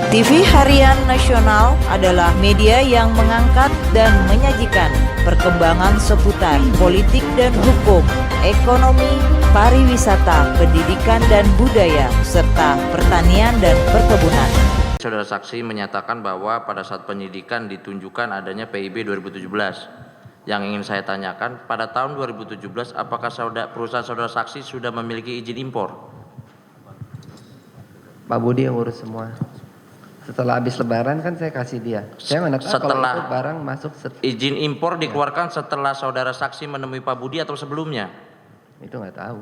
TV Harian Nasional adalah media yang mengangkat dan menyajikan perkembangan seputar politik dan hukum, ekonomi, pariwisata, pendidikan dan budaya, serta pertanian dan perkebunan. Saudara saksi menyatakan bahwa pada saat penyidikan ditunjukkan adanya PIB 2017. Yang ingin saya tanyakan, pada tahun 2017 apakah perusahaan saudara saksi sudah memiliki izin impor? Pak Budi yang urus semua. Setelah habis lebaran kan saya kasih dia. Saya mana tahu kalau itu barang masuk izin impor dikeluarkan setelah saudara saksi menemui Pak Budi atau sebelumnya? Itu nggak tahu.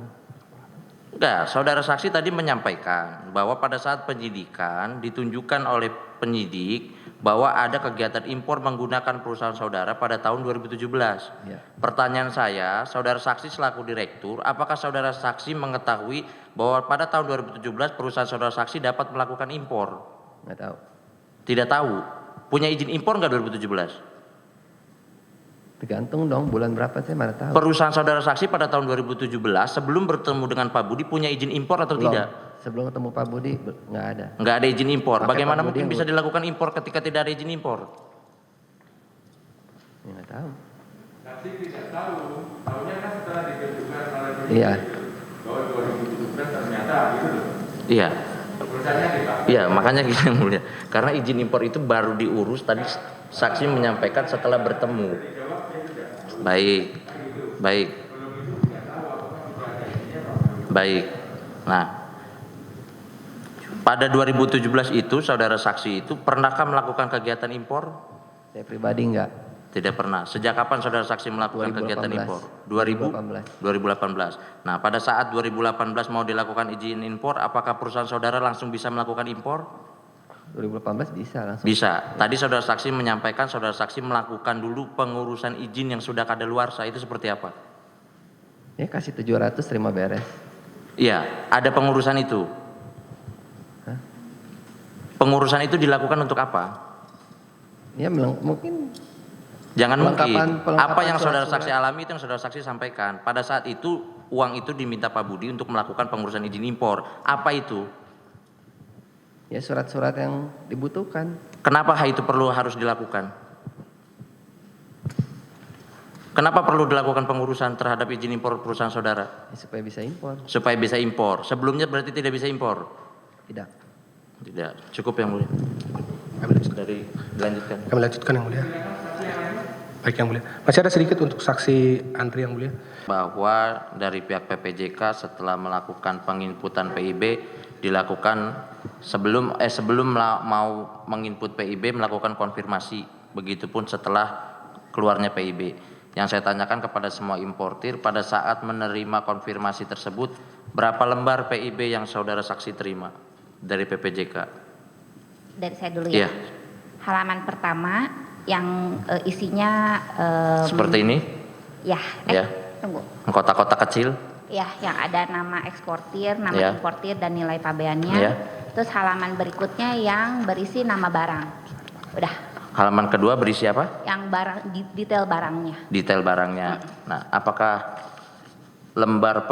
Enggak, saudara saksi tadi menyampaikan bahwa pada saat penyidikan ditunjukkan oleh penyidik bahwa ada kegiatan impor menggunakan perusahaan saudara pada tahun 2017. Ya. Pertanyaan saya, saudara saksi selaku direktur, apakah saudara saksi mengetahui bahwa pada tahun 2017 perusahaan saudara saksi dapat melakukan impor? Nggak tahu. Tidak tahu. Punya izin impor nggak 2017? Tergantung dong bulan berapa saya mana tahu. Perusahaan saudara saksi pada tahun 2017 sebelum bertemu dengan Pak Budi punya izin impor atau Belum. tidak? Sebelum ketemu Pak Budi nggak ada. Nggak ada izin impor. Pakai Bagaimana Pak Budi mungkin bisa dilakukan impor ketika tidak ada izin impor? Ya, nggak tahu. Saksi tidak tahu, tahunya kan setelah ditunjukkan oleh Iya. bahwa 2017 ternyata gitu loh. Iya. Perusahaannya kita. Iya, makanya gitu yang mulia. Karena izin impor itu baru diurus tadi saksi menyampaikan setelah bertemu. Baik. Baik. Baik. Nah, pada 2017 itu saudara saksi itu pernahkah melakukan kegiatan impor? Saya pribadi nggak. Tidak pernah. Sejak kapan saudara saksi melakukan 2018. kegiatan impor? 2018. Nah, pada saat 2018 mau dilakukan izin impor, apakah perusahaan saudara langsung bisa melakukan impor? 2018 bisa langsung. Bisa. Tadi saudara saksi menyampaikan saudara saksi melakukan dulu pengurusan izin yang sudah kadaluarsa, itu seperti apa? Ya kasih 700 terima beres. Iya, ada pengurusan itu. Hah? Pengurusan itu dilakukan untuk apa? Ya mungkin Jangan mungkin. Pelengkapan Apa yang saudara surat-surat. saksi alami itu yang saudara saksi sampaikan. Pada saat itu uang itu diminta Pak Budi untuk melakukan pengurusan izin impor. Apa itu? ya surat-surat yang dibutuhkan. Kenapa hal itu harus dilakukan? Kenapa perlu dilakukan pengurusan terhadap izin impor perusahaan saudara? Ya, supaya bisa impor. Supaya bisa impor. Sebelumnya berarti tidak bisa impor? Tidak. Tidak. Cukup yang mulia. Dilanjutkan. Kami lanjutkan yang mulia. Baik yang mulia. Masih ada sedikit untuk saksi Andri yang mulia. Bahwa dari pihak PPJK setelah melakukan penginputan PIB dilakukan sebelum mau menginput PIB melakukan konfirmasi, begitupun setelah keluarnya PIB. Yang saya tanyakan kepada semua importir, pada saat menerima konfirmasi tersebut, berapa lembar PIB yang saudara saksi terima dari PPJK? Dari saya dulu ya. Iya. Halaman pertama yang isinya Seperti ini? ya, Ya. tunggu. Kotak-kotak kecil? Ya, yang ada nama eksportir, nama Ya. importir dan nilai pabeannya. Ya. Terus halaman berikutnya yang berisi nama barang. Udah, Halaman kedua berisi apa? yang barang detail barangnya. Detail barangnya. Nah, apakah lembar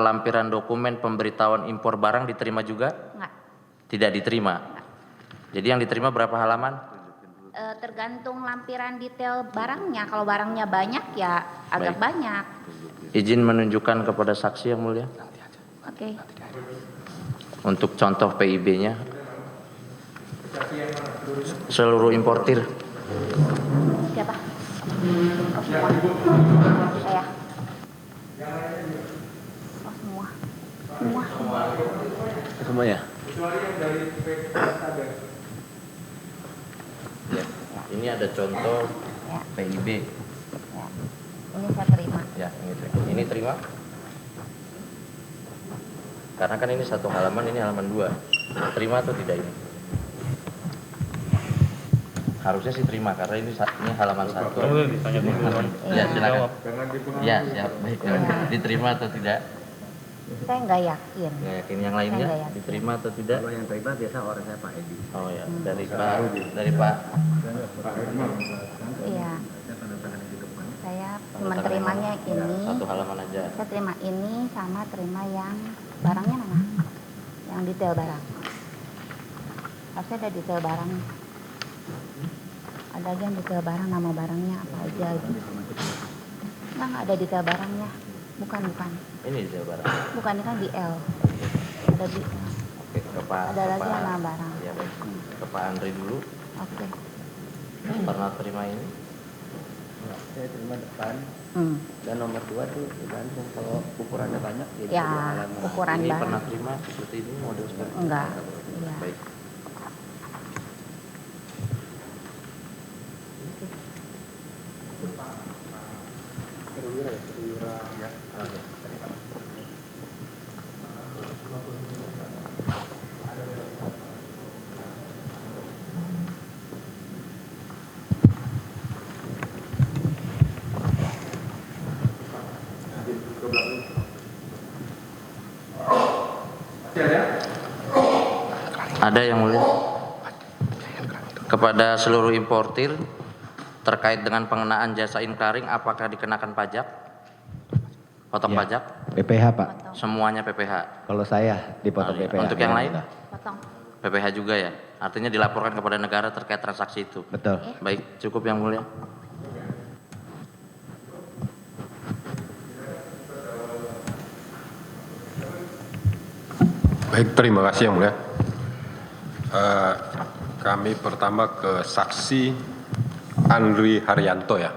lampiran dokumen pemberitahuan impor barang diterima juga? Enggak. Tidak diterima. Jadi yang diterima berapa halaman? Tergantung lampiran detail barangnya. Kalau barangnya banyak ya agak Baik. banyak. Izin menunjukkan kepada saksi yang mulia Oke. untuk contoh PIB-nya. Seluruh importir. Siapa? Oh, semua. Saya. Oh, semua. Semua. Semua ya? Ya. Ini ada contoh Ya. PIB. Ya. Ini saya terima. Ya, ini terima. Karena kan ini satu halaman, ini halaman 2. Terima atau tidak ini? Harusnya sih terima karena ini halaman 1. Ya, silakan. Ya, siap. Baik. Diterima atau tidak? Saya nggak yakin. Nggak yakin yang lainnya Saya nggak yakin. diterima atau tidak? Kalau yang terima biasa orang saya Pak Edi. Oh ya, dari Pak. Iya. Saya menerimanya ini. Satu halaman aja. Saya terima ini sama terima yang barangnya mana? Yang detail barang. Harusnya ada detail barangnya. Ada aja yang detail barang, nama barangnya apa aja gitu. Nggak ada detail barangnya. Bukan. Ini dia barang. Bukan, ini kan di L. Ada di Oke, ke Pak. Ada ke lagi Pak- nama barang. Ya baik. Ke Pak Andri dulu. Oke. Pernah terima ini? Saya terima depan. Dan nomor 2 tuh tergantung kalau ukurannya banyak jadi Ya, dua halaman. ukuran Ini barang. pernah terima seperti ini model seperti ini? Enggak. Iya. Baik. Ada yang mulia. Kepada seluruh importir terkait dengan pengenaan jasa inklaring, apakah dikenakan pajak? Potong Ya. pajak? PPH Pak, Semuanya PPH. kalau saya dipotong Iya. PPH. Untuk yang lain? Potong. PPH juga ya? Artinya dilaporkan kepada negara terkait transaksi itu. Betul. Baik, cukup yang mulia. Baik, terima kasih yang mulia. Kami pertama ke saksi Andri Haryanto ya.